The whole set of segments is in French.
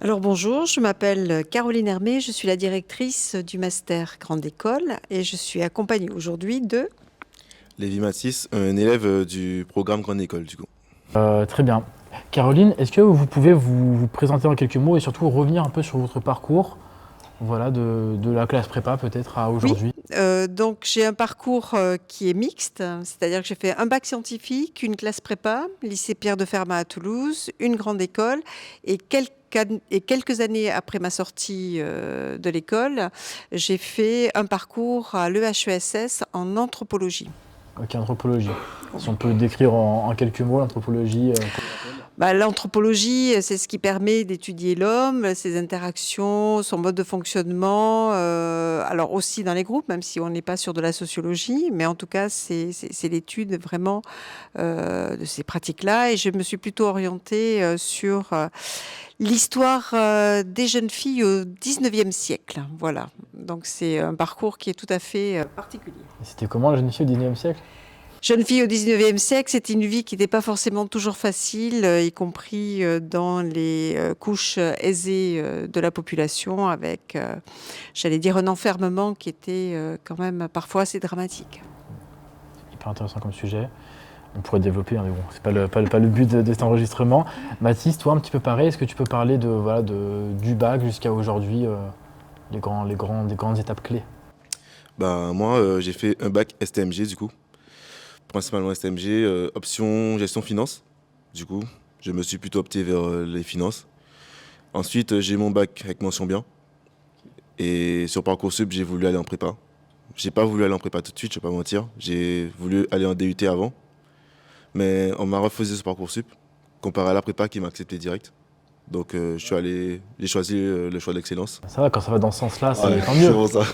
Alors bonjour, je m'appelle Caroline Hermé, je suis la directrice du master Grande École et je suis accompagnée aujourd'hui de... Lévi Mathis, un élève du programme Grande École, du coup. Très bien. Caroline, est-ce que vous pouvez vous présenter en quelques mots et surtout revenir un peu sur votre parcours, voilà, de la classe prépa peut-être à Oui, aujourd'hui? donc j'ai un parcours qui est mixte, c'est-à-dire que j'ai fait un bac scientifique, une classe prépa, lycée Pierre de Fermat à Toulouse, une grande école et quelques années après ma sortie de l'école, j'ai fait un parcours à l'EHESS en anthropologie. Ok, anthropologie. Si on peut décrire en quelques mots l'anthropologie. Pour le rappel. L'anthropologie, c'est ce qui permet d'étudier l'homme, ses interactions, son mode de fonctionnement, alors aussi dans les groupes, même si on n'est pas sur de la sociologie, mais en tout cas, c'est l'étude vraiment de ces pratiques-là. Et je me suis plutôt orientée sur l'histoire des jeunes filles au 19e siècle. Voilà. Donc c'est un parcours qui est tout à fait particulier. Et c'était comment la jeune fille au 19e siècle? Jeune fille au 19e siècle, c'était une vie qui n'était pas forcément toujours facile, y compris dans les couches aisées de la population, avec, j'allais dire, un enfermement qui était quand même parfois assez dramatique. Hyper intéressant comme sujet. On pourrait développer, hein, mais bon, c'est pas le but de cet enregistrement. Mathis, toi un petit peu pareil, est-ce que tu peux parler du bac jusqu'à aujourd'hui, les grandes étapes clés? Bah, moi, j'ai fait un bac STMG, du coup. Principalement STMG, option gestion finance. Du coup, je me suis plutôt opté vers les finances. Ensuite, j'ai mon bac avec mention bien. Et sur Parcoursup, j'ai voulu aller en prépa. J'ai pas voulu aller en prépa tout de suite, je vais pas mentir. J'ai voulu aller en DUT avant. Mais on m'a refusé ce Parcoursup, comparé à la prépa qui m'a accepté direct. Donc, j'ai choisi le choix de l'excellence. Ça va, quand ça va dans ce sens-là, Ouais, c'est tant c'est mieux. bon ça.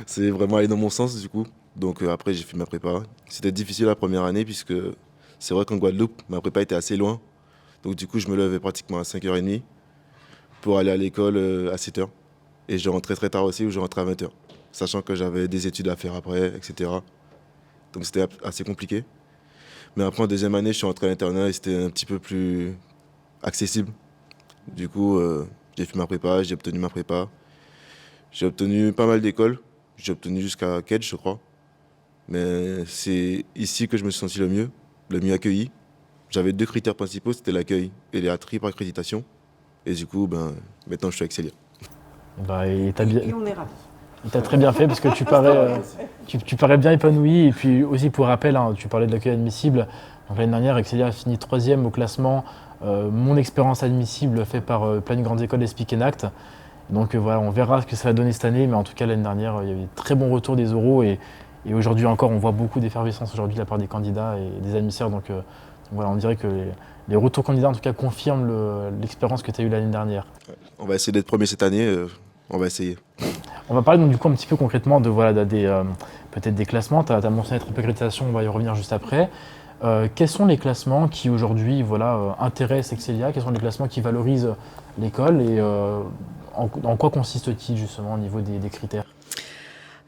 C'est vraiment allé dans mon sens du coup. Donc après j'ai fait ma prépa. C'était difficile la première année puisque c'est vrai qu'en Guadeloupe, ma prépa était assez loin. Donc du coup je me levais pratiquement à 5h30 pour aller à l'école à 7h. Et je rentrais très tard aussi ou je rentrais à 20h. Sachant que j'avais des études à faire après, etc. Donc c'était assez compliqué. Mais après en deuxième année je suis rentré à l'internat et c'était un petit peu plus accessible. Du coup j'ai fait ma prépa, j'ai obtenu ma prépa. J'ai obtenu pas mal d'écoles. J'ai obtenu jusqu'à Kedge, je crois. Mais c'est ici que je me suis senti le mieux accueilli. J'avais deux critères principaux, c'était l'accueil et la triple accréditation. Et du coup, maintenant je suis excellent. Bah, Et on est ravis. t'as très bien fait parce que tu parais bien épanoui. Et puis aussi pour rappel, hein, tu parlais de l'accueil admissible. Donc, l'année dernière, Excelia a fini troisième au classement Mon expérience admissible fait par Planning Grandes Écoles et Speak and Act. Donc voilà, on verra ce que ça va donner cette année. Mais en tout cas, l'année dernière, il y avait des très bons retours des oraux. Et aujourd'hui encore, on voit beaucoup d'effervescence aujourd'hui de la part des candidats et des admisseurs. Donc voilà, on dirait que les retours candidats en tout cas confirment l'expérience que tu as eue l'année dernière. On va essayer d'être premier cette année, on va essayer. On va parler donc du coup un petit peu concrètement de voilà, peut-être des classements. Tu as mentionné la triple accréditation, on va y revenir juste après. Quels sont les classements qui aujourd'hui voilà, intéressent Excelia? Quels sont les classements qui valorisent l'école et en quoi consiste-t-il justement au niveau des critères?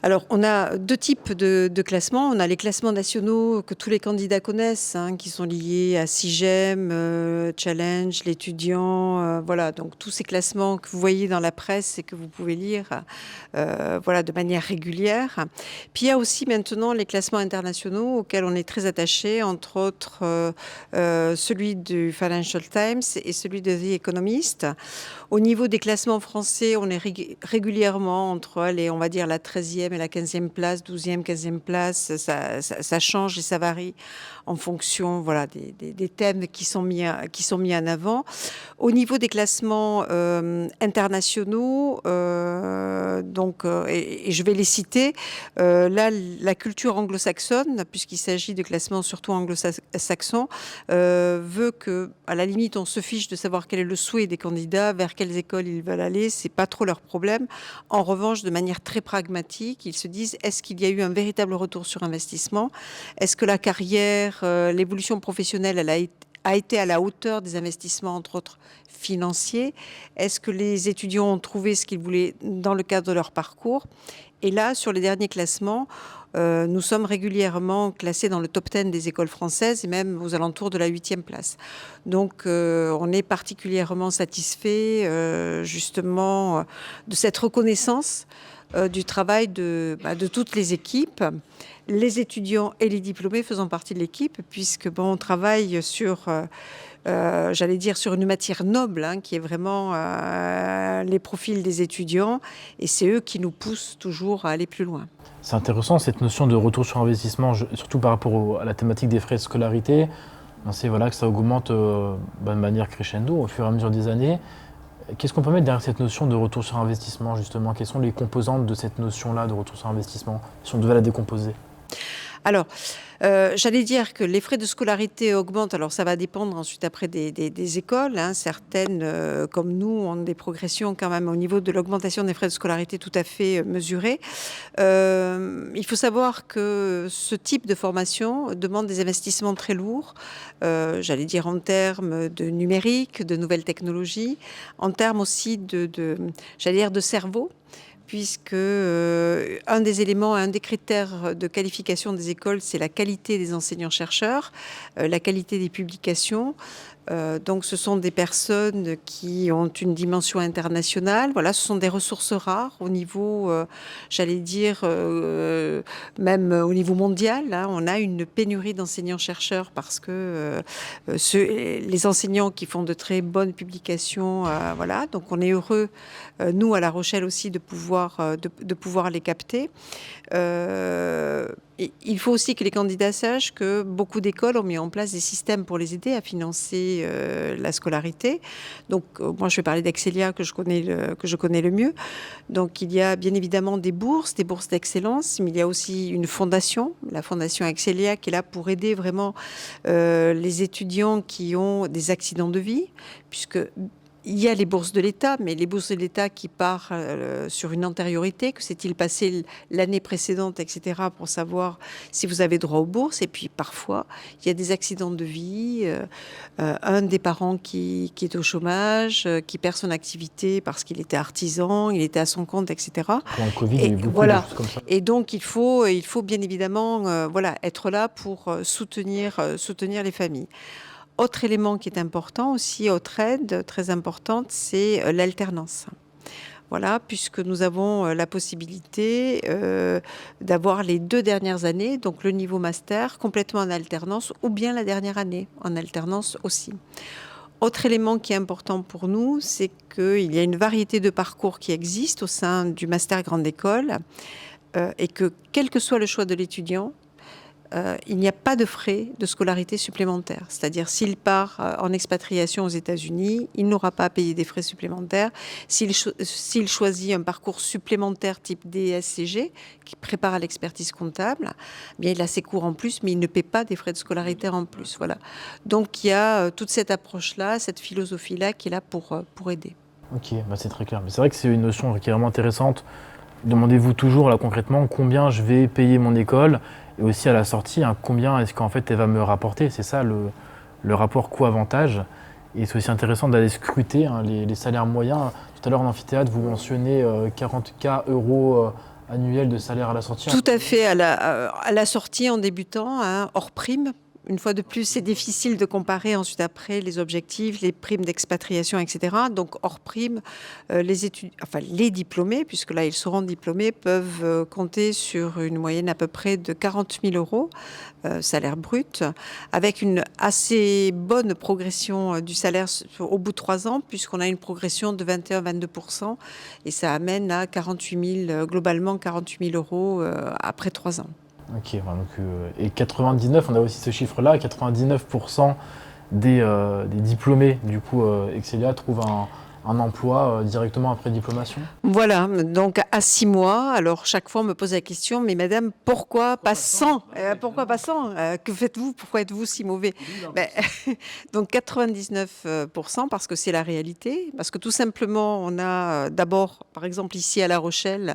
Alors, on a deux types de classements. On a les classements nationaux que tous les candidats connaissent, hein, qui sont liés à SIGEM, Challenge, l'étudiant, voilà. Donc, tous ces classements que vous voyez dans la presse et que vous pouvez lire, voilà, de manière régulière. Puis, il y a aussi maintenant les classements internationaux auxquels on est très attaché, entre autres celui du Financial Times et celui de The Economist. Au niveau des classements français, on est régulièrement entre, allez, on va dire la 13e et la 15e place, 12e, 15e place. Ça change et ça varie en fonction, voilà, des thèmes qui sont mis en avant. Au niveau des classements internationaux, et je vais les citer, là, la culture anglo-saxonne, puisqu'il s'agit de classements surtout anglo-saxons, veut que, à la limite, on se fiche de savoir quel est le souhait des candidats, vers quelles écoles ils veulent aller, c'est pas trop leur problème. En revanche, de manière très pragmatique, ils se disent, est-ce qu'il y a eu un véritable retour sur investissement? Est-ce que la carrière, l'évolution professionnelle, a été à la hauteur des investissements, entre autres financiers? Est-ce que les étudiants ont trouvé ce qu'ils voulaient dans le cadre de leur parcours? Et là, sur les derniers classements, nous sommes régulièrement classés dans le top 10 des écoles françaises et même aux alentours de la 8e place. Donc, on est particulièrement satisfait justement de cette reconnaissance du travail de toutes les équipes, les étudiants et les diplômés faisant partie de l'équipe, puisque on travaille sur, j'allais dire, sur une matière noble, qui est vraiment les profils des étudiants, et c'est eux qui nous poussent toujours à aller plus loin. C'est intéressant cette notion de retour sur investissement, surtout par rapport à la thématique des frais de scolarité. On sait que ça augmente de manière crescendo au fur et à mesure des années. Qu'est-ce qu'on peut mettre derrière cette notion de retour sur investissement, justement? Quelles sont les composantes de cette notion-là de retour sur investissement, si on devait la décomposer? Alors, j'allais dire que les frais de scolarité augmentent. Alors, ça va dépendre ensuite après des écoles. Certaines, comme nous, ont des progressions quand même au niveau de l'augmentation des frais de scolarité tout à fait mesurées. Il faut savoir que ce type de formation demande des investissements très lourds, j'allais dire en termes de numérique, de nouvelles technologies, en termes aussi j'allais dire de cerveau, puisque un des éléments, un des critères de qualification des écoles, c'est la qualité des enseignants-chercheurs, la qualité des publications. Donc ce sont des personnes qui ont une dimension internationale. Voilà, ce sont des ressources rares au niveau, j'allais dire, même au niveau mondial. On a une pénurie d'enseignants-chercheurs parce que les enseignants qui font de très bonnes publications, voilà. Donc on est heureux, nous à La Rochelle aussi, de pouvoir les capter. Il faut aussi que les candidats sachent que beaucoup d'écoles ont mis en place des systèmes pour les aider à financer la scolarité. Donc, moi, je vais parler d'Excelia que je connais le mieux. Donc, il y a bien évidemment des bourses d'excellence, mais il y a aussi une fondation, la fondation Excelia, qui est là pour aider vraiment les étudiants qui ont des accidents de vie, puisque il y a les bourses de l'État, mais les bourses de l'État qui partent sur une antériorité, que s'est-il passé l'année précédente, etc., pour savoir si vous avez droit aux bourses. Et puis parfois, il y a des accidents de vie, un des parents qui est au chômage, qui perd son activité parce qu'il était artisan, il était à son compte, etc. Pour le Covid, il y a eu beaucoup voilà. de choses comme ça. Et donc, il faut bien évidemment être là pour soutenir les familles. Autre élément qui est important aussi, autre aide très importante, c'est l'alternance. Voilà, puisque nous avons la possibilité d'avoir les 2 dernières années, donc le niveau master, complètement en alternance, ou bien la dernière année en alternance aussi. Autre élément qui est important pour nous, c'est qu'il y a une variété de parcours qui existe au sein du master grande école et que quel que soit le choix de l'étudiant, il n'y a pas de frais de scolarité supplémentaires. C'est-à-dire, s'il part en expatriation aux États-Unis, il n'aura pas à payer des frais supplémentaires. S'il choisit un parcours supplémentaire type DSCG, qui prépare à l'expertise comptable, bien, il a ses cours en plus, mais il ne paie pas des frais de scolarité en plus. Voilà. Donc, il y a toute cette approche-là, cette philosophie-là qui est là pour aider. Ok, c'est très clair. Mais c'est vrai que c'est une notion qui est vraiment intéressante. Demandez-vous toujours, là, concrètement, combien je vais payer mon école et aussi à la sortie, combien est-ce qu'en fait elle va me rapporter. C'est ça le rapport coût-avantage. Et c'est aussi intéressant d'aller scruter les salaires moyens. Tout à l'heure en amphithéâtre, vous mentionnez 40K euros annuels de salaire à la sortie. Tout à fait, à la sortie en débutant, hors prime. Une fois de plus, c'est difficile de comparer ensuite après les objectifs, les primes d'expatriation, etc. Donc, hors prime, les diplômés, puisque là, ils seront diplômés, peuvent compter sur une moyenne à peu près de 40 000 euros, salaire brut, avec une assez bonne progression du salaire au bout de 3 ans, puisqu'on a une progression de 21-22%, et ça amène à 48 000, globalement 48 000 euros après 3 ans. Ok, donc, et 99, on a aussi ce chiffre-là, 99% des diplômés du coup Excelia trouvent un emploi directement après diplomation. Voilà, donc à 6 mois, alors chaque fois on me pose la question, mais madame, pourquoi pas 100 Pourquoi pas 100 Que faites-vous? Pourquoi êtes-vous si mauvais? Donc 99%, parce que c'est la réalité, parce que tout simplement on a d'abord, par exemple ici à La Rochelle,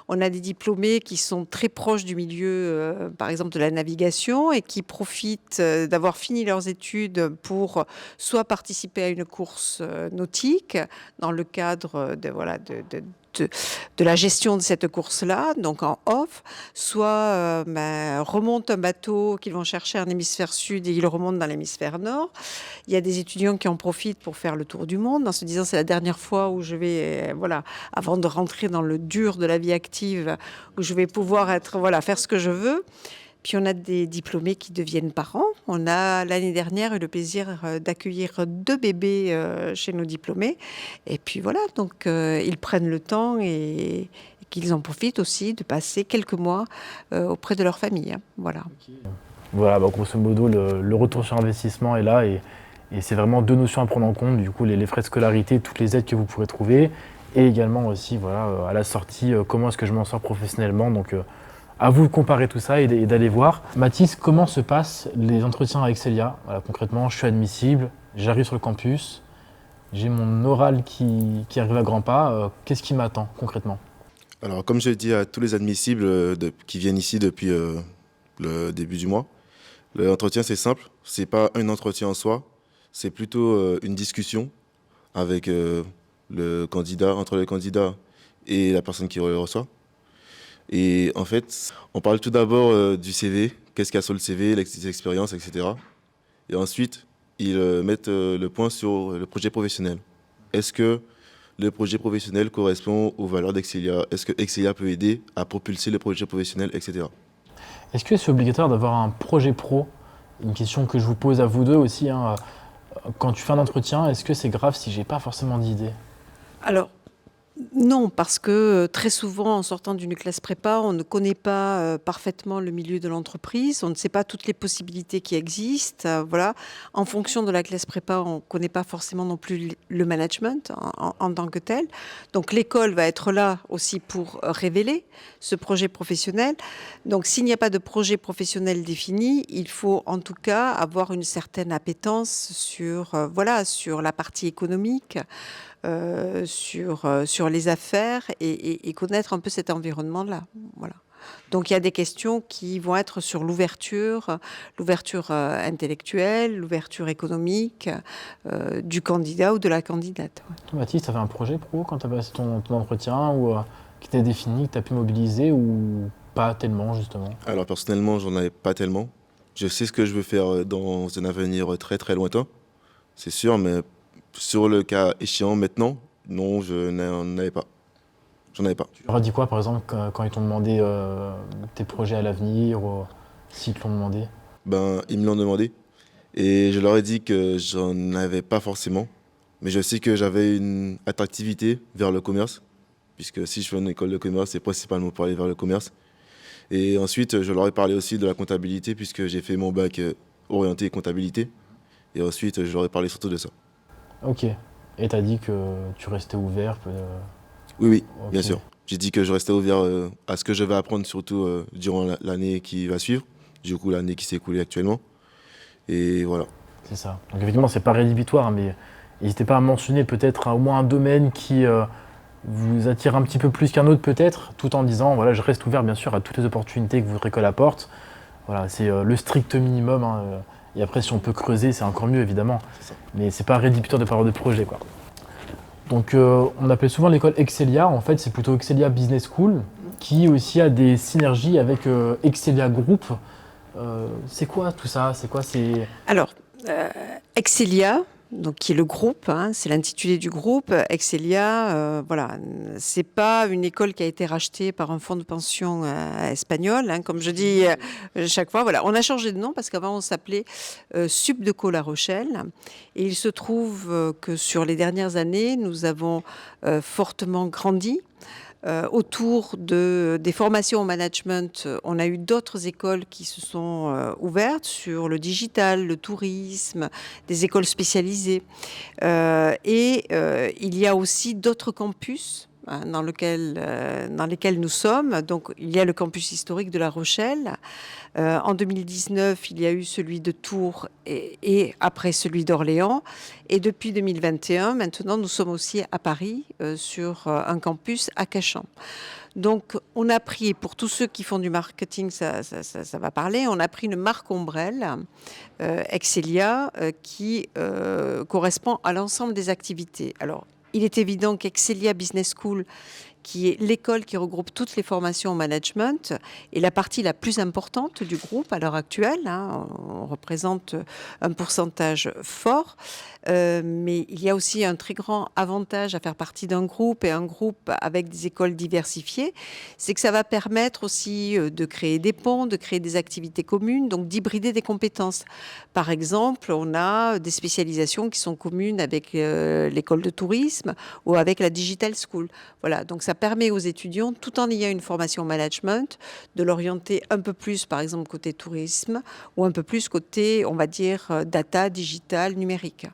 on a des diplômés qui sont très proches du milieu, par exemple de la navigation, et qui profitent d'avoir fini leurs études pour soit participer à une course nautique, dans le cadre de la gestion de cette course-là, donc en off, soit remontent un bateau qu'ils vont chercher en hémisphère sud et ils remontent dans l'hémisphère nord. Il y a des étudiants qui en profitent pour faire le tour du monde en se disant c'est la dernière fois où je vais, avant de rentrer dans le dur de la vie active, où je vais pouvoir faire ce que je veux. Puis on a des diplômés qui deviennent parents. On a l'année dernière eu le plaisir d'accueillir 2 bébés chez nos diplômés. Et puis voilà, donc ils prennent le temps et qu'ils en profitent aussi de passer quelques mois auprès de leur famille. Voilà. Voilà, grosso modo, le retour sur investissement est là et c'est vraiment 2 notions à prendre en compte. Du coup, les frais de scolarité, toutes les aides que vous pourrez trouver et également aussi, à la sortie, comment est-ce que je m'en sors professionnellement. Donc, à vous de comparer tout ça et d'aller voir. Mathis, comment se passent les entretiens avec Célia? Voilà, concrètement, je suis admissible, j'arrive sur le campus, j'ai mon oral qui arrive à grands pas. Qu'est-ce qui m'attend concrètement? Alors, comme je dis à tous les admissibles qui viennent ici depuis le début du mois, l'entretien c'est simple, c'est pas un entretien en soi, c'est plutôt une discussion avec entre le candidat et la personne qui le reçoit. Et en fait, on parle tout d'abord du CV, qu'est-ce qu'il y a sur le CV, les expériences, etc. Et ensuite, ils mettent le point sur le projet professionnel. Est-ce que le projet professionnel correspond aux valeurs d'Excelia? Est-ce que Excelia peut aider à propulser le projet professionnel, etc. Est-ce que c'est obligatoire d'avoir un projet pro? Une question que je vous pose à vous deux aussi. Quand tu fais un entretien, est-ce que c'est grave si j'ai pas forcément d'idée? Alors, non, parce que très souvent, en sortant d'une classe prépa, on ne connaît pas parfaitement le milieu de l'entreprise, on ne sait pas toutes les possibilités qui existent. Voilà. En fonction de la classe prépa, on ne connaît pas forcément non plus le management en tant que tel. Donc l'école va être là aussi pour révéler ce projet professionnel. Donc s'il n'y a pas de projet professionnel défini, il faut en tout cas avoir une certaine appétence sur la partie économique. Sur les affaires et connaître un peu cet environnement-là. Voilà. Donc il y a des questions qui vont être sur l'ouverture intellectuelle, l'ouverture économique du candidat ou de la candidate. Ouais. Toi, Mathis, tu avais un projet pro quand tu as passé ton entretien ou qui t'est défini, que tu as pu mobiliser ou pas tellement justement? Alors personnellement, j'en avais pas tellement. Je sais ce que je veux faire dans un avenir très très lointain, c'est sûr, mais sur le cas échéant maintenant, non, je n'en avais pas. J'en avais pas. Tu leur as dit quoi, par exemple, quand ils t'ont demandé tes projets à l'avenir ou s'ils te l'ont demandé? Ils me l'ont demandé et je leur ai dit que j'en avais pas forcément, mais je sais que j'avais une attractivité vers le commerce, puisque si je fais une école de commerce, c'est principalement pour aller vers le commerce. Et ensuite, je leur ai parlé aussi de la comptabilité, puisque j'ai fait mon bac orienté comptabilité. Et ensuite, je leur ai parlé surtout de ça. Ok. Et t'as dit que tu restais ouvert Oui, Ok. bien sûr. J'ai dit que je restais ouvert à ce que je vais apprendre, surtout durant l'année qui va suivre, du coup l'année qui s'est écoulée actuellement. Et voilà. C'est ça. Donc évidemment, c'est pas rédhibitoire, mais n'hésitez pas à mentionner peut-être au moins un domaine qui vous attire un petit peu plus qu'un autre peut-être, tout en disant, voilà, je reste ouvert bien sûr à toutes les opportunités que votre école apporte. Voilà, c'est le strict minimum. Et après, si on peut creuser, c'est encore mieux évidemment. Mais c'est pas rédhibitoire de pas avoir de projet, quoi. Donc on appelle souvent l'école Excelia, en fait c'est plutôt Excelia Business School, qui aussi a des synergies avec Excelia Group. C'est quoi tout ça? Alors, Excelia, donc qui est le groupe, c'est l'intitulé du groupe. Excelia, c'est pas une école qui a été rachetée par un fonds de pension espagnol, comme je dis chaque fois. Voilà, on a changé de nom parce qu'avant on s'appelait Subdeco La Rochelle, et il se trouve que sur les dernières années, nous avons fortement grandi. Autour des formations au management, on a eu d'autres écoles qui se sont ouvertes sur le digital, le tourisme, des écoles spécialisées. Il y a aussi d'autres campus dans lesquels nous sommes. Donc, il y a le campus historique de La Rochelle. En 2019, il y a eu celui de Tours et après celui d'Orléans. Et depuis 2021, maintenant, nous sommes aussi à Paris sur un campus à Cachan. Donc, on a pris, pour tous ceux qui font du marketing, ça va parler, on a pris une marque ombrelle, Excelia, qui correspond à l'ensemble des activités. Alors, il est évident qu'Excelia Business School, qui est l'école qui regroupe toutes les formations en management, est la partie la plus importante du groupe à l'heure actuelle. On représente un pourcentage fort, mais il y a aussi un très grand avantage à faire partie d'un groupe, et un groupe avec des écoles diversifiées, c'est que ça va permettre aussi de créer des ponts, de créer des activités communes, donc d'hybrider des compétences. Par exemple, on a des spécialisations qui sont communes avec l'école de tourisme ou avec la Digital School. Voilà, donc ça permet aux étudiants, tout en ayant une formation en management, de l'orienter un peu plus, par exemple, côté tourisme, ou un peu plus côté, on va dire, data, digital, numérique.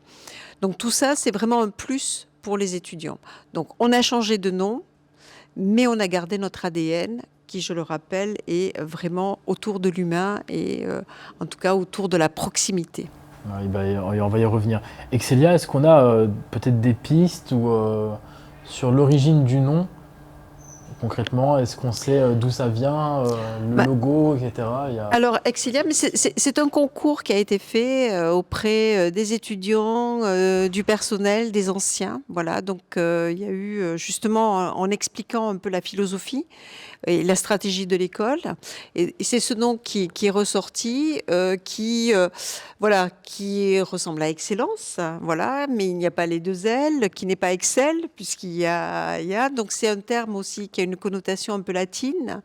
Donc tout ça, c'est vraiment un plus pour les étudiants. Donc on a changé de nom, mais on a gardé notre ADN, qui, je le rappelle, est vraiment autour de l'humain et en tout cas autour de la proximité. Ouais, on va y revenir. Excelia, est-ce qu'on a peut-être des pistes ou, sur l'origine du nom? Concrètement, est-ce qu'on sait d'où ça vient, le logo, etc. Alors, Excelia, mais c'est un concours qui a été fait auprès des étudiants, du personnel, des anciens. Voilà, donc il y a eu justement, en expliquant un peu la philosophie et la stratégie de l'école. Et c'est ce nom qui est ressorti, voilà, qui ressemble à excellence, voilà, mais il n'y a pas les deux L, qui n'est pas Excel, puisqu'il y a. Donc c'est un terme aussi qui a une connotation un peu latine,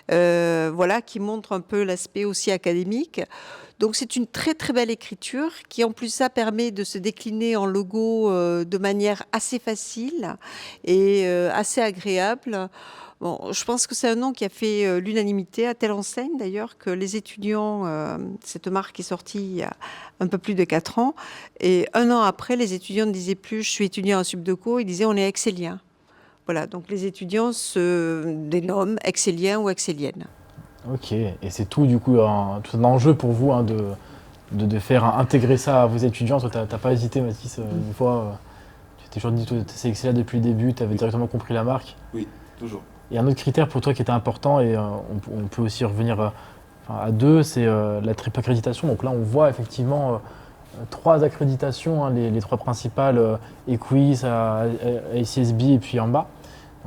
voilà, qui montre un peu l'aspect aussi académique. Donc c'est une très très belle écriture qui en plus ça permet de se décliner en logo de manière assez facile et assez agréable. Bon, je pense que c'est un nom qui a fait l'unanimité, à telle enseigne d'ailleurs que les étudiants, cette marque est sortie il y a un peu plus de 4 ans, et 1 an après, les étudiants ne disaient plus « je suis étudiant en Subdeco », ils disaient « on est excellien ». Voilà, donc les étudiants se dénomment excellien ou excellienne. Ok, et c'est tout du coup tout un enjeu pour vous de faire intégrer ça à vos étudiants. Toi, t'as pas hésité, Mathis, une fois, tu t'es toujours dit que c'est Excelia depuis le début, tu avais directement compris la marque. Oui, toujours. Et un autre critère pour toi qui était important, et on peut aussi revenir à deux, c'est la triple accréditation. Donc là, on voit effectivement 3 accréditations, les 3 principales, EQUIS, ICSB et puis en bas,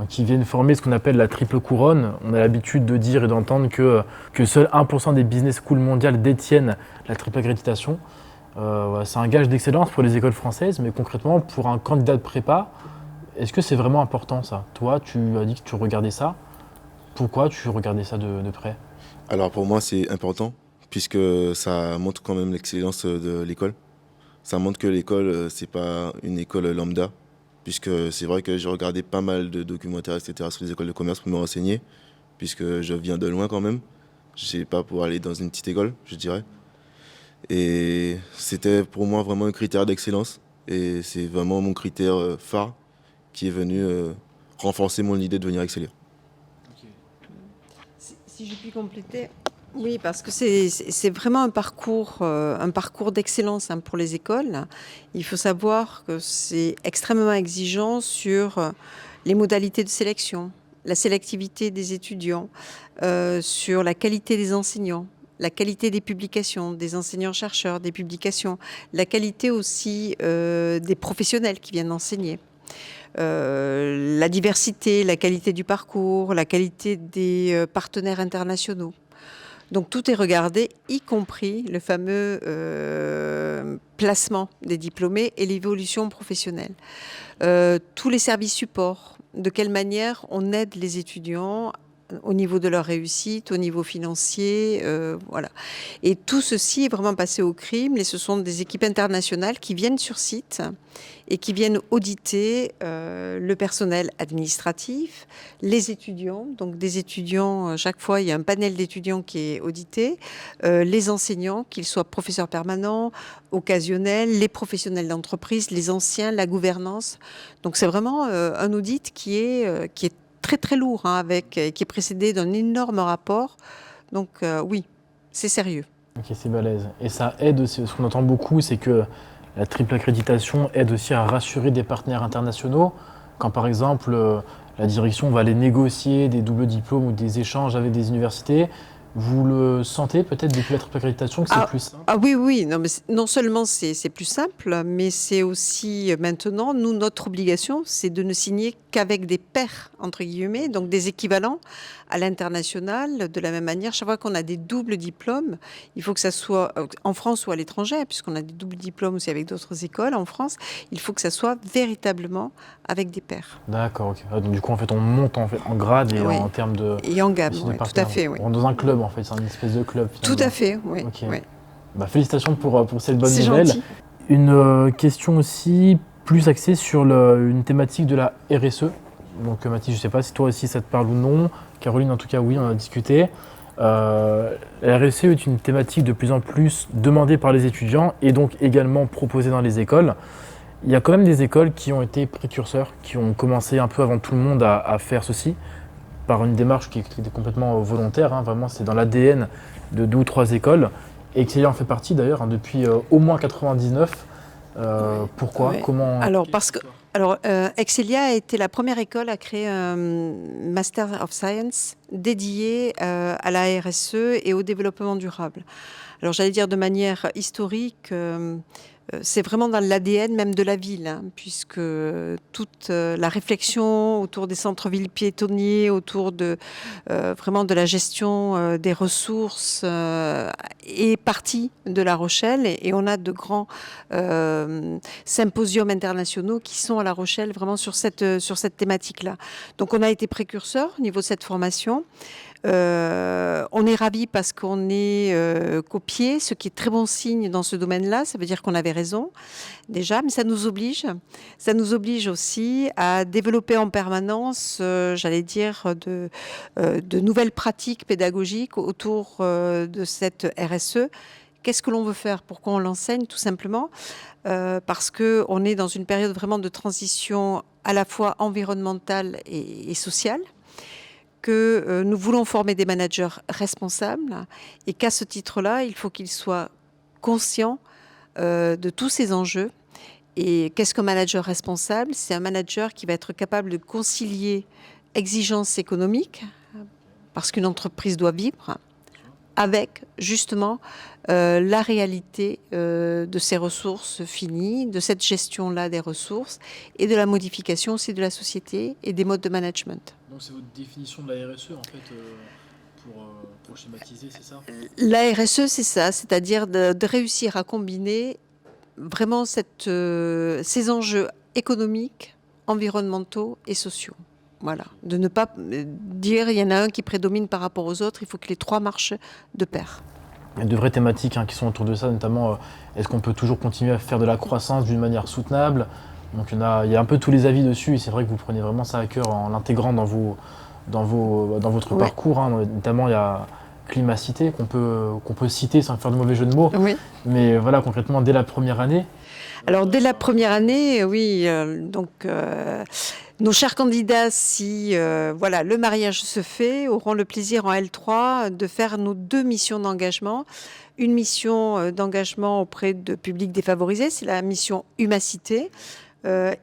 qui viennent former ce qu'on appelle la triple couronne. On a l'habitude de dire et d'entendre que seul 1% des business schools mondiales détiennent la triple accréditation. C'est un gage d'excellence pour les écoles françaises, mais concrètement, pour un candidat de prépa, est-ce que c'est vraiment important ça? Toi, tu as dit que tu regardais ça. Pourquoi tu regardais ça de près? Alors pour moi, c'est important, puisque ça montre quand même l'excellence de l'école. Ça montre que l'école, c'est pas une école lambda, puisque c'est vrai que j'ai regardé pas mal de documentaires, etc., sur les écoles de commerce pour me renseigner, puisque je viens de loin quand même. Je sais pas pour aller dans une petite école, je dirais. Et c'était pour moi vraiment un critère d'excellence, et c'est vraiment mon critère phare qui est venu renforcer mon idée de venir Excelia. Si je puis compléter, oui, parce que c'est vraiment un parcours d'excellence pour les écoles. Il faut savoir que c'est extrêmement exigeant sur les modalités de sélection, la sélectivité des étudiants, sur la qualité des enseignants, la qualité des publications, des enseignants-chercheurs, des publications, la qualité aussi des professionnels qui viennent enseigner. La diversité, la qualité du parcours, la qualité des partenaires internationaux. Donc tout est regardé, y compris le fameux placement des diplômés et l'évolution professionnelle. Tous les services supports, de quelle manière on aide les étudiants au niveau de leur réussite, au niveau financier, voilà. Et tout ceci est vraiment passé au crible, et ce sont des équipes internationales qui viennent sur site et qui viennent auditer le personnel administratif, les étudiants, donc des étudiants, chaque fois il y a un panel d'étudiants qui est audité, les enseignants, qu'ils soient professeurs permanents, occasionnels, les professionnels d'entreprise, les anciens, la gouvernance. Donc c'est vraiment un audit qui est très très lourd, qui est précédé d'un énorme rapport. Donc oui, c'est sérieux. Ok, c'est balèze. Et ça aide aussi, ce qu'on entend beaucoup, c'est que la triple accréditation aide aussi à rassurer des partenaires internationaux. Quand par exemple, la direction va aller négocier des doubles diplômes ou des échanges avec des universités, Vous le sentez peut-être depuis la triple accréditation que c'est plus simple? Ah oui, oui, non, mais non seulement c'est plus simple, mais c'est aussi maintenant, nous, notre obligation, c'est de ne signer qu'avec des pairs, entre guillemets, donc des équivalents à l'international. De la même manière, chaque fois qu'on a des doubles diplômes, il faut que ça soit en France ou à l'étranger, puisqu'on a des doubles diplômes aussi avec d'autres écoles en France, il faut que ça soit véritablement avec des pairs. D'accord, ok. Donc du coup, en fait, on monte en grade et Oui. en termes de... Et en gamme, aussi de oui, tout à partenaires. fait, oui. On rentre dans un club, en fait, c'est une espèce de club, Tout finalement. à fait, oui. Ok. Oui. Bah, félicitations pour cette bonne C'est nouvelle. gentil. Une question aussi plus axée sur une thématique de la RSE. Donc Mathis, je ne sais pas si toi aussi ça te parle ou non. Caroline, en tout cas, oui, on en a discuté. La RSE est une thématique de plus en plus demandée par les étudiants et donc également proposée dans les écoles. Il y a quand même des écoles qui ont été précurseurs, qui ont commencé un peu avant tout le monde à faire ceci, par une démarche qui était complètement volontaire. Vraiment, c'est dans l'ADN de 2 ou 3 écoles. Et Excelia en fait partie d'ailleurs depuis au moins 99. Pourquoi? Ouais. Comment? Alors, Excelia a été la première école à créer un Master of Science dédié à la RSE et au développement durable. Alors, j'allais dire de manière historique, c'est vraiment dans l'ADN même de la ville, puisque toute la réflexion autour des centres-villes piétonniers, autour de vraiment de la gestion des ressources est partie de La Rochelle et on a de grands symposiums internationaux qui sont à La Rochelle vraiment sur cette thématique-là. Donc on a été précurseur au niveau de cette formation. On est ravis parce qu'on est copié, ce qui est très bon signe dans ce domaine-là. Ça veut dire qu'on avait raison déjà, mais ça nous oblige. Ça nous oblige aussi à développer en permanence, j'allais dire, de nouvelles pratiques pédagogiques autour de cette RSE. Qu'est-ce que l'on veut faire? Pourquoi on l'enseigne? Tout simplement parce qu'on est dans une période vraiment de transition à la fois environnementale et sociale, que nous voulons former des managers responsables et qu'à ce titre-là, il faut qu'ils soient conscients de tous ces enjeux. Et qu'est-ce qu'un manager responsable? C'est un manager qui va être capable de concilier exigences économiques, parce qu'une entreprise doit vivre, avec justement la réalité de ses ressources finies, de cette gestion-là des ressources et de la modification aussi de la société et des modes de management. Donc c'est votre définition de la RSE en fait, pour schématiser, c'est ça? La RSE, c'est ça, c'est-à-dire de réussir à combiner vraiment ces enjeux économiques, environnementaux et sociaux. Voilà, de ne pas dire il y en a un qui prédomine par rapport aux autres, il faut que les trois marchent de pair. Il y a de vraies thématiques qui sont autour de ça, notamment est-ce qu'on peut toujours continuer à faire de la croissance d'une manière soutenable? Donc il y a un peu tous les avis dessus et c'est vrai que vous prenez vraiment ça à cœur en l'intégrant dans votre parcours. Notamment il y a Climacité qu'on peut citer sans faire de mauvais jeu de mots. Oui. Mais voilà, concrètement, dès la première année. Alors dès la première année, oui, nos chers candidats, si le mariage se fait, auront le plaisir en L3 de faire nos 2 missions d'engagement. Une mission d'engagement auprès de publics défavorisés, c'est la mission Humacité,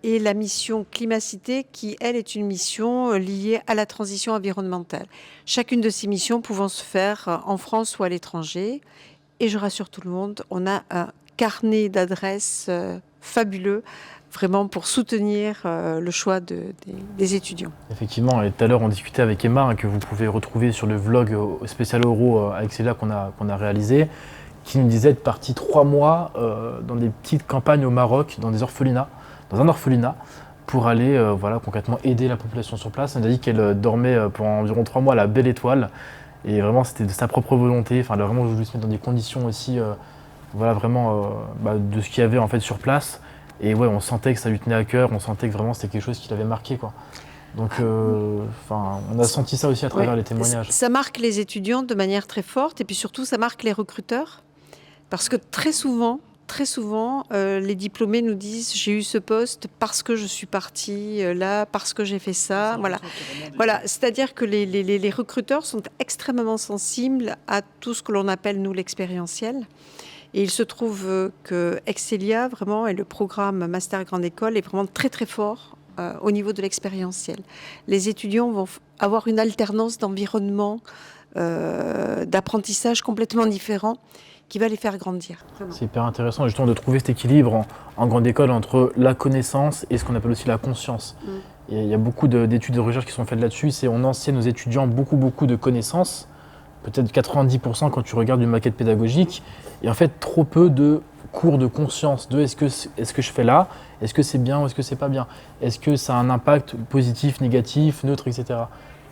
et la mission Climacité qui, elle, est une mission liée à la transition environnementale. Chacune de ces missions pouvant se faire en France ou à l'étranger. Et je rassure tout le monde, on a un carnet d'adresses fabuleux, vraiment pour soutenir le choix des étudiants. Effectivement, et tout à l'heure on discutait avec Emma, que vous pouvez retrouver sur le vlog spécial Euro avec Excelia qu'on a réalisé, qui nous disait être partie 3 mois dans des petites campagnes au Maroc, dans un orphelinat, pour aller concrètement aider la population sur place. Elle a dit qu'elle dormait pendant environ 3 mois à la Belle Étoile, et vraiment c'était de sa propre volonté. Enfin, elle a vraiment voulu se mettre dans des conditions aussi, de ce qu'il y avait en fait sur place. Et ouais, on sentait que ça lui tenait à cœur, on sentait que vraiment c'était quelque chose qui l'avait marqué, quoi. Donc, on a senti ça aussi à travers les témoignages. Ça marque les étudiants de manière très forte, et puis surtout ça marque les recruteurs, parce que très souvent, les diplômés nous disent j'ai eu ce poste parce que je suis partie là, parce que j'ai fait ça. Voilà. C'est-à-dire que les recruteurs sont extrêmement sensibles à tout ce que l'on appelle, nous, l'expérientiel. Et il se trouve que Excelia, vraiment, et le programme Master Grande École est vraiment très très fort au niveau de l'expérientiel. Les étudiants vont avoir une alternance d'environnement d'apprentissage complètement différent qui va les faire grandir. Vraiment. C'est hyper intéressant justement de trouver cet équilibre en grande école entre la connaissance et ce qu'on appelle aussi la conscience. Et il y a beaucoup d'études de recherche qui sont faites là-dessus. C'est on enseigne aux étudiants beaucoup de connaissances, peut-être 90% quand tu regardes une maquette pédagogique, et en fait trop peu de cours de conscience de est-ce que je fais là, est-ce que c'est bien ou est-ce que c'est pas bien, est-ce que ça a un impact positif, négatif, neutre, etc.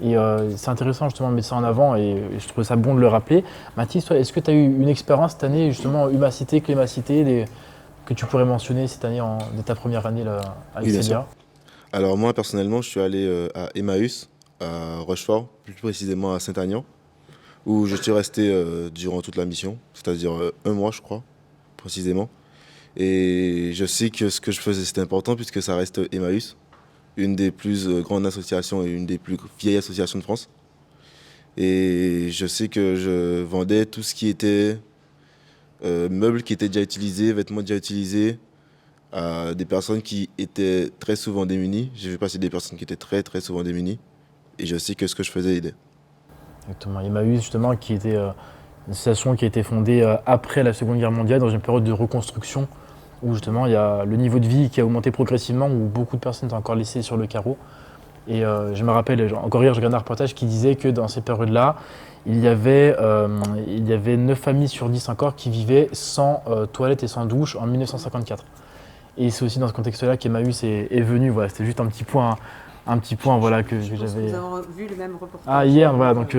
Et c'est intéressant justement de mettre ça en avant et je trouve ça bon de le rappeler. Mathis, toi, est-ce que tu as eu une expérience cette année, justement, Humacité, Clémacité, que tu pourrais mentionner cette année de ta première année là, à Oui, bien Excelia? Alors moi, personnellement, je suis allé à Emmaüs, à Rochefort, plus précisément à Saint-Agnan, où je suis resté durant toute la mission, c'est-à-dire un mois, je crois, précisément. Et je sais que ce que je faisais, c'était important puisque ça reste Emmaüs, une des plus grandes associations et une des plus vieilles associations de France. Et je sais que je vendais tout ce qui était meubles qui étaient déjà utilisés, vêtements déjà utilisés, à des personnes qui étaient très souvent démunies. J'ai vu passer des personnes qui étaient très souvent démunies. Et je sais que ce que je faisais aidait. Exactement. Emmaüs, justement, qui était une association qui a été fondée après la Seconde Guerre mondiale, dans une période de reconstruction, où justement il y a le niveau de vie qui a augmenté progressivement, où beaucoup de personnes étaient encore laissées sur le carreau. Et je me rappelle, encore hier, je regardais un reportage qui disait que dans ces périodes-là, il y avait 9 familles sur 10 encore qui vivaient sans toilette et sans douche en 1954. Et c'est aussi dans ce contexte-là qu'Emmaüs est venu. Voilà, c'était juste un petit point voilà, que j'avais. Nous avons vu le même reportage. Ah, hier, voilà, donc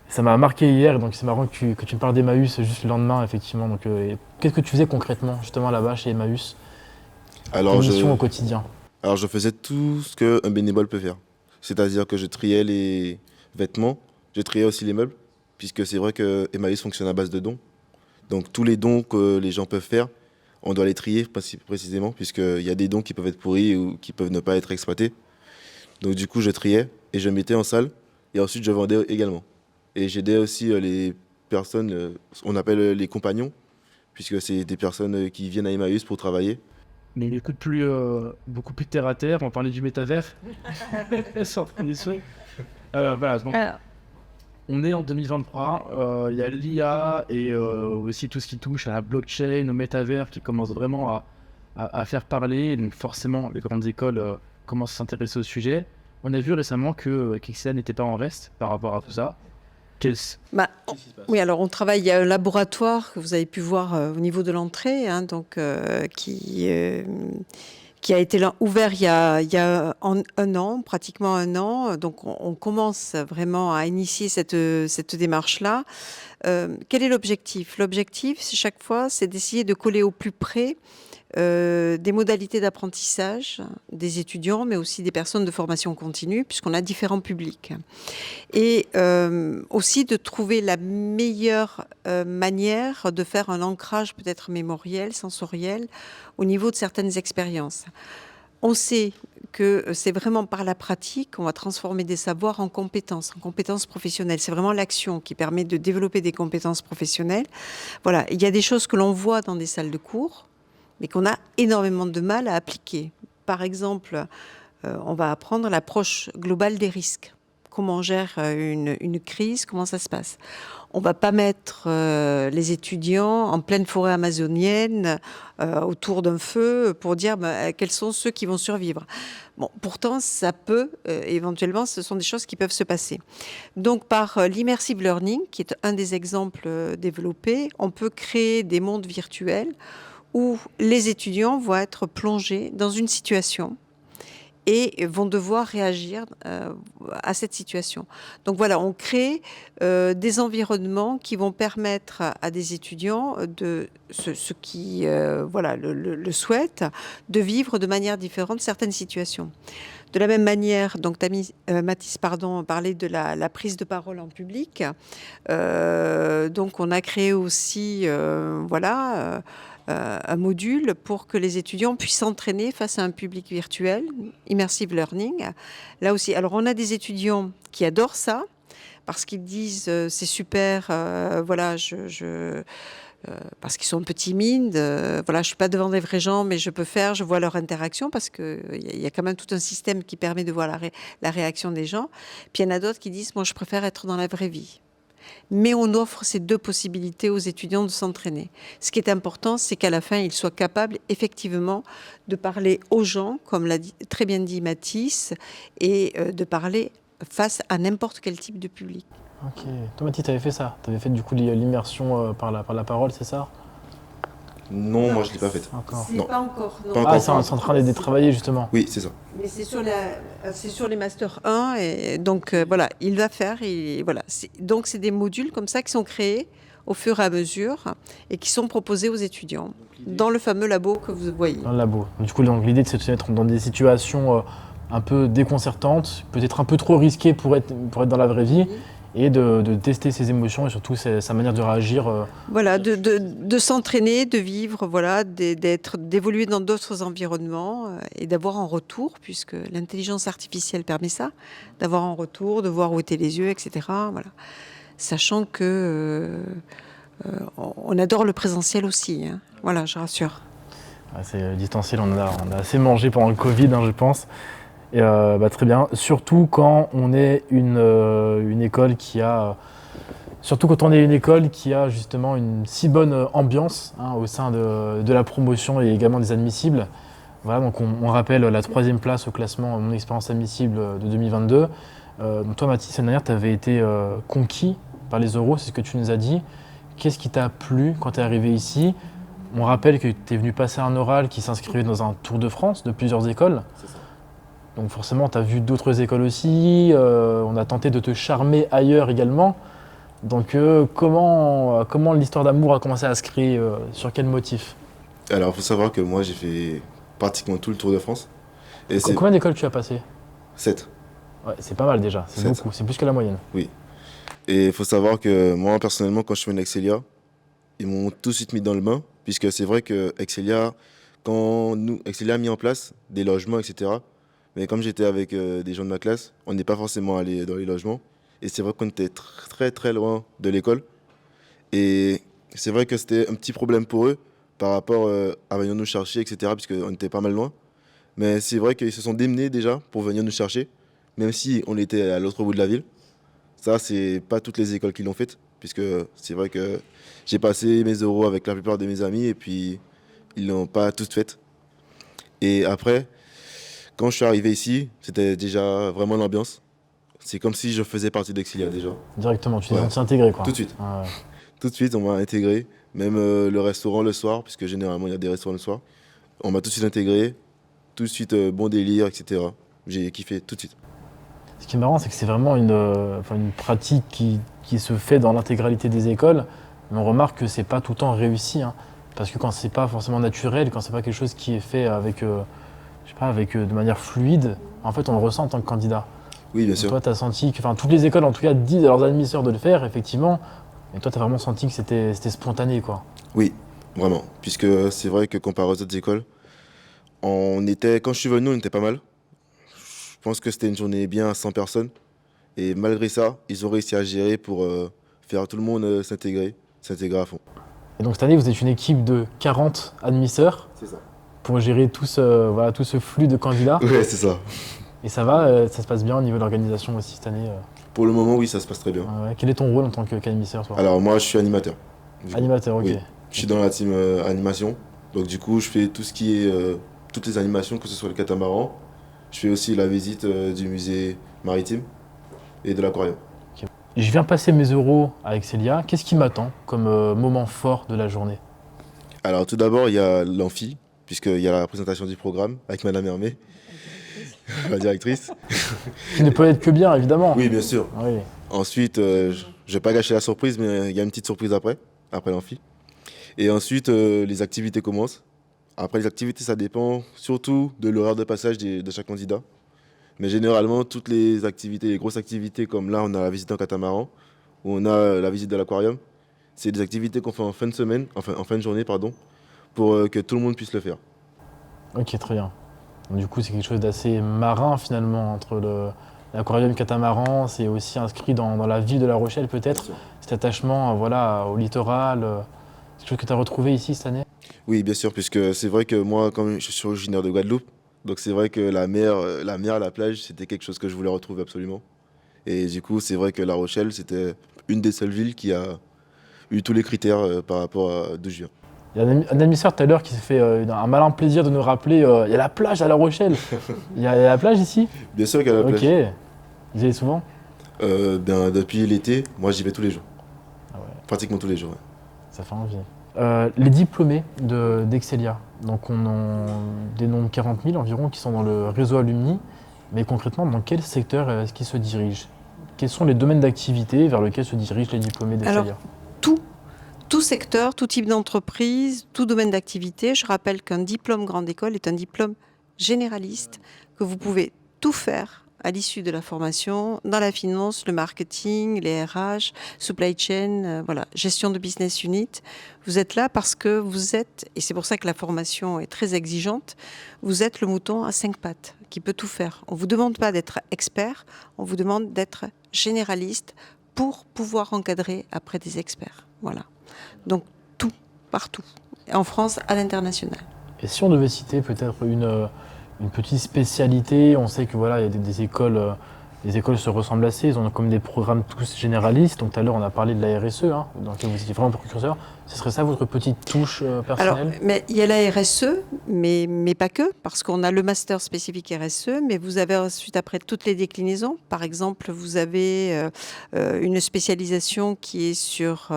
ça m'a marqué hier, donc c'est marrant que tu me parles d'Emmaüs juste le lendemain, effectivement. Donc, qu'est-ce que tu faisais concrètement, justement, là-bas, chez Emmaüs, Alors tes missions au quotidien? alors je faisais tout ce qu'un bénévole peut faire. C'est-à-dire que je triais les vêtements, je triais aussi les meubles, puisque c'est vrai que Emmaüs fonctionne à base de dons. Donc tous les dons que les gens peuvent faire, on doit les trier précisément, puisqu'il y a des dons qui peuvent être pourris ou qui peuvent ne pas être exploités. Donc du coup, je triais et je mettais en salle, et ensuite je vendais également. Et j'aidais aussi les personnes, on appelle les compagnons, puisque c'est des personnes qui viennent à Emmaüs pour travailler. Mais beaucoup plus terre à terre. On parlait du métavers. Sans transition. Voilà, donc, Alors, on est en 2023. Il y a l'IA et aussi tout ce qui touche à la blockchain, au métavers qui commence vraiment à faire parler. Et donc forcément, les grandes écoles commencent à s'intéresser au sujet. On a vu récemment que Kixia n'était pas en reste par rapport à tout ça. Bah, oui, alors on travaille, il y a un laboratoire que vous avez pu voir au niveau de l'entrée, hein, donc, qui a été ouvert il y a un an, pratiquement un an. Donc on commence vraiment à initier cette démarche-là. Quel est l'objectif? L'objectif, c'est chaque fois, c'est d'essayer de coller au plus près des modalités d'apprentissage des étudiants, mais aussi des personnes de formation continue, puisqu'on a différents publics. Et aussi de trouver la meilleure manière de faire un ancrage peut-être mémoriel, sensoriel, au niveau de certaines expériences. On sait que c'est vraiment par la pratique qu'on va transformer des savoirs en compétences professionnelles. C'est vraiment l'action qui permet de développer des compétences professionnelles. Voilà, il y a des choses que l'on voit dans des salles de cours, mais qu'on a énormément de mal à appliquer. Par exemple, on va apprendre l'approche globale des risques. Comment on gère une crise, comment ça se passe. On ne va pas mettre les étudiants en pleine forêt amazonienne autour d'un feu pour dire quels sont ceux qui vont survivre. Bon, pourtant, ça peut, éventuellement, ce sont des choses qui peuvent se passer. Donc, par l'immersive learning, qui est un des exemples développés, on peut créer des mondes virtuels où les étudiants vont être plongés dans une situation et vont devoir réagir à cette situation. Donc voilà, on crée des environnements qui vont permettre à des étudiants, ceux qui le souhaitent, de vivre de manière différente certaines situations. De la même manière, donc Mathis parlait de la prise de parole en public. Donc on a créé aussi un module pour que les étudiants puissent s'entraîner face à un public virtuel, immersive learning. Là aussi, alors on a des étudiants qui adorent ça parce qu'ils disent c'est super, parce qu'ils sont un peu timides, je suis pas devant des vrais gens, mais je vois leur interaction parce que il y a quand même tout un système qui permet de voir la réaction des gens. Puis il y en a d'autres qui disent moi je préfère être dans la vraie vie. Mais on offre ces deux possibilités aux étudiants de s'entraîner. Ce qui est important, c'est qu'à la fin, ils soient capables effectivement de parler aux gens, comme l'a très bien dit Mathis, et de parler face à n'importe quel type de public. Ok. Toi, Mathis, tu avais fait ça. Tu avais fait du coup l'immersion par la parole, c'est ça? Non, moi je l'ai pas faite. Encore. Non. Pas encore. Non. Pas Ah, encore. c'est en train d'être travaillé justement. Oui, c'est ça. Mais c'est sur les Master 1 et donc voilà, il va faire et voilà. Donc c'est des modules comme ça qui sont créés au fur et à mesure et qui sont proposés aux étudiants dans le fameux labo que vous voyez. Dans le labo. Du coup, donc, l'idée, c'est de se mettre dans des situations un peu déconcertantes, peut-être un peu trop risquées pour être dans la vraie vie, et de tester ses émotions et surtout sa manière de réagir. Voilà, de s'entraîner, de vivre, voilà, d'évoluer dans d'autres environnements et d'avoir un retour, puisque l'intelligence artificielle permet ça, d'avoir un retour, de voir où étaient les yeux, etc. Voilà. Sachant que on adore le présentiel aussi. Hein. Voilà, je rassure. Ouais, c'est distanciel, on a assez mangé pendant le Covid, hein, je pense. Et très bien, surtout quand on est une école qui a... Surtout quand on est une école qui a justement une si bonne ambiance au sein de la promotion et également des admissibles. Voilà, donc on rappelle la 3e place au classement Mon expérience admissible de 2022. Donc toi, Mathis, l'année dernière, tu avais été conquis par les oraux, c'est ce que tu nous as dit. Qu'est-ce qui t'a plu quand tu es arrivé ici? On rappelle que tu es venu passer un oral qui s'inscrivait dans un Tour de France de plusieurs écoles. C'est ça. Donc forcément, tu as vu d'autres écoles aussi, on a tenté de te charmer ailleurs également. Donc comment l'histoire d'amour a commencé à se créer, sur quel motif? Alors, il faut savoir que moi, j'ai fait pratiquement tout le Tour de France. Et c'est Combien d'écoles tu as passé? 7. Ouais, c'est pas mal déjà, c'est Sept. beaucoup, c'est plus que la moyenne. Et il faut savoir que moi, personnellement, quand je suis venu à Excelia, ils m'ont tout de suite mis dans le bain, puisque c'est vrai que Excelia, Excelia a mis en place des logements, etc. Mais comme j'étais avec des gens de ma classe, on n'est pas forcément allé dans les logements. Et c'est vrai qu'on était très très loin de l'école. Et c'est vrai que c'était un petit problème pour eux par rapport à venir nous chercher, etc. Puisqu'on était pas mal loin. Mais c'est vrai qu'ils se sont démenés déjà pour venir nous chercher, même si on était à l'autre bout de la ville. Ça, c'est pas toutes les écoles qui l'ont fait, puisque c'est vrai que j'ai passé mes euros avec la plupart de mes amis et puis ils l'ont pas toutes faites. Et après, quand je suis arrivé ici, c'était déjà vraiment l'ambiance. C'est comme si je faisais partie d'Excelia déjà. Directement, tu t'es Ouais. senti intégré quoi. Tout de suite. Ouais. Tout de suite, on m'a intégré. Même le restaurant le soir, puisque généralement il y a des restaurants le soir. On m'a tout de suite intégré. Tout de suite, bon délire, etc. J'ai kiffé tout de suite. Ce qui est marrant, c'est que c'est vraiment une pratique qui se fait dans l'intégralité des écoles, mais on remarque que c'est pas tout le temps réussi, hein. Parce que quand c'est pas forcément naturel, quand c'est pas quelque chose qui est fait de manière fluide, en fait on le ressent en tant que candidat. Oui, bien Donc sûr. toi, tu as senti que, toutes les écoles en tout cas disent à leurs admisseurs de le faire, effectivement, et toi tu as vraiment senti que c'était spontané quoi. Oui, vraiment. Puisque c'est vrai que comparé aux autres écoles, quand je suis venu, on était pas mal. Je pense que c'était une journée bien à 100 personnes. Et malgré ça, ils ont réussi à gérer pour faire tout le monde s'intégrer à fond. Et donc cette année, vous êtes une équipe de 40 admisseurs C'est ça. pour gérer tout ce flux de candidats. Ouais, c'est ça. Et ça va, ça se passe bien au niveau de l'organisation aussi cette année. Pour le moment, oui, ça se passe très bien. Ouais. Quel est ton rôle en tant qu'admisseur toi? Alors moi, je suis animateur. Du coup. Animateur, ok. Oui. Je suis dans la team animation. Donc du coup, je fais tout ce qui est toutes les animations, que ce soit le catamaran. Je fais aussi la visite du musée maritime et de l'aquarium. Je viens passer mes euros à Excelia. Qu'est-ce qui m'attend comme moment fort de la journée? Alors tout d'abord, il y a l'amphi, puisqu'il y a la présentation du programme avec Madame Hermé, la directrice. Qui ne peut être que bien, évidemment. Oui, bien sûr. Oui. Ensuite, je ne vais pas gâcher la surprise, mais il y a une petite surprise après l'amphi. Et ensuite, les activités commencent. Après les activités, ça dépend surtout de l'horaire de passage de chaque candidat. Mais généralement, toutes les activités, les grosses activités, comme là, on a la visite en catamaran, ou on a la visite de l'aquarium, c'est des activités qu'on fait en fin de semaine, enfin en fin de journée, pardon, pour que tout le monde puisse le faire. Ok, très bien. Donc, du coup, c'est quelque chose d'assez marin finalement entre l'aquarium catamaran. C'est aussi inscrit dans la ville de La Rochelle peut-être. Cet attachement au littoral. C'est quelque chose que tu as retrouvé ici cette année? Oui, bien sûr, puisque c'est vrai que moi, comme je suis originaire de Guadeloupe, donc c'est vrai que la mer, la plage, c'était quelque chose que je voulais retrouver absolument. Et du coup, c'est vrai que La Rochelle, c'était une des seules villes qui a eu tous les critères par rapport à d'où je viens. Il y a un admisseur tout à l'heure qui s'est fait un malin plaisir de nous rappeler il y a la plage à La Rochelle. Il y a la plage ici? Bien sûr qu'à la Ok. plage. Vous y allez souvent? Depuis l'été, moi j'y vais tous les jours. Ah ouais. Pratiquement tous les jours. Ouais. Ça fait envie. Les diplômés d'Excelia, donc on en dénombre 40 000 environ qui sont dans le réseau Alumni, mais concrètement, dans quel secteur est-ce qu'ils se dirigent? Quels sont les domaines d'activité vers lesquels se dirigent les diplômés d'Excelia? Alors, tout secteur, tout type d'entreprise, tout domaine d'activité. Je rappelle qu'un diplôme grande école est un diplôme généraliste, que vous pouvez tout faire à l'issue de la formation, dans la finance, le marketing, les RH, supply chain, voilà, gestion de business unit. Vous êtes là parce que vous êtes, et c'est pour ça que la formation est très exigeante, vous êtes le mouton à 5 pattes qui peut tout faire. On ne vous demande pas d'être expert, on vous demande d'être généraliste pour pouvoir encadrer après des experts. Voilà. Donc tout, partout, en France, à l'international. Et si on devait citer peut-être une petite spécialité, on sait que voilà, il y a des écoles, les écoles se ressemblent assez, ils ont comme des programmes tous généralistes. Donc tout à l'heure, on a parlé de la RSE, hein, dans laquelle vous étiez vraiment précurseur. Ce serait ça votre petite touche personnelle? Alors, mais il y a la RSE, mais pas que, parce qu'on a le master spécifique RSE, mais vous avez ensuite après toutes les déclinaisons. Par exemple, vous avez une spécialisation qui est sur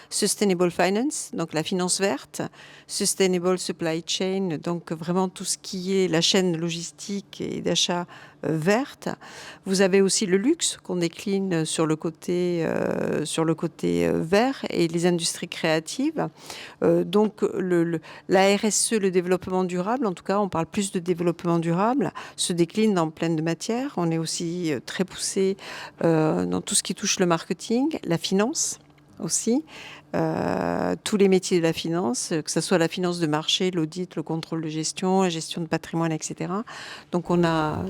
Sustainable Finance, donc la finance verte, Sustainable Supply Chain, donc vraiment tout ce qui est la chaîne logistique et d'achat verte. Vous avez aussi le luxe qu'on décline sur le côté vert et les industries créatives. Donc la RSE, le développement durable, en tout cas on parle plus de développement durable, se décline dans plein de matières. On est aussi très poussé dans tout ce qui touche le marketing, la finance aussi. Tous les métiers de la finance, que ce soit la finance de marché, l'audit, le contrôle de gestion, la gestion de patrimoine, etc. Donc on a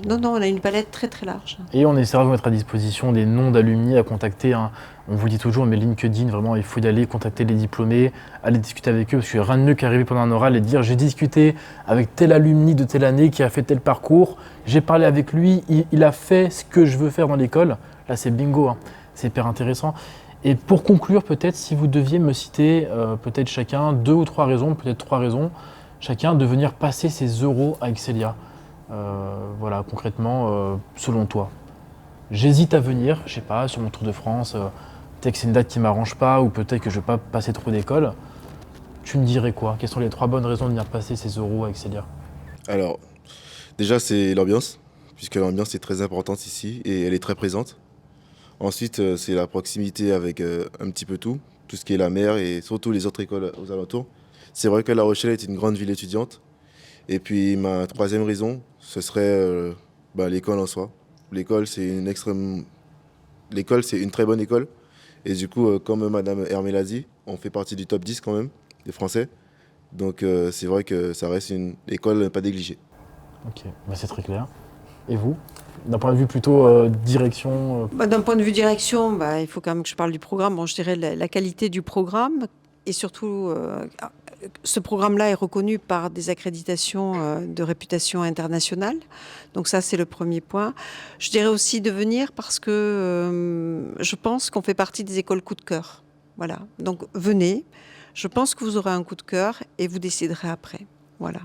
une palette très très large. Et on essaiera de vous mettre à disposition des noms d'alumni à contacter, hein. On vous dit toujours, mais LinkedIn, vraiment, il faut y aller, contacter les diplômés, aller discuter avec eux, parce qu'il n'y a rien de mieux qu'arriver pendant un oral et dire j'ai discuté avec tel alumni de telle année qui a fait tel parcours, j'ai parlé avec lui, il a fait ce que je veux faire dans l'école. Là, c'est bingo, hein. C'est hyper intéressant. Et pour conclure, peut-être, si vous deviez me citer peut-être chacun 2 ou 3 raisons, peut-être 3 raisons, chacun de venir passer ses euros à Excelia. Voilà, concrètement, selon toi. J'hésite à venir, je sais pas, sur mon Tour de France, peut-être que c'est une date qui m'arrange pas, ou peut-être que je vais pas passer trop d'école. Tu me dirais quoi? Quelles sont les 3 bonnes raisons de venir passer ses euros à Excelia? Alors, déjà, c'est l'ambiance, puisque l'ambiance est très importante ici et elle est très présente. Ensuite, c'est la proximité avec un petit peu tout ce qui est la mer et surtout les autres écoles aux alentours. C'est vrai que La Rochelle est une grande ville étudiante. Et puis ma 3e raison, ce serait l'école en soi. L'école, c'est une très bonne école. Et du coup, comme Madame Hermé l'a dit, on fait partie du top 10 quand même, des Français. Donc c'est vrai que ça reste une école pas négligée. Ok, bah, c'est très clair. Et vous? D'un point de vue plutôt direction D'un point de vue direction, il faut quand même que je parle du programme. Bon, je dirais la qualité du programme et surtout, ce programme-là est reconnu par des accréditations de réputation internationale. Donc ça, c'est le premier point. Je dirais aussi de venir parce que je pense qu'on fait partie des écoles coup de cœur. Voilà. Donc venez. Je pense que vous aurez un coup de cœur et vous déciderez après. Voilà.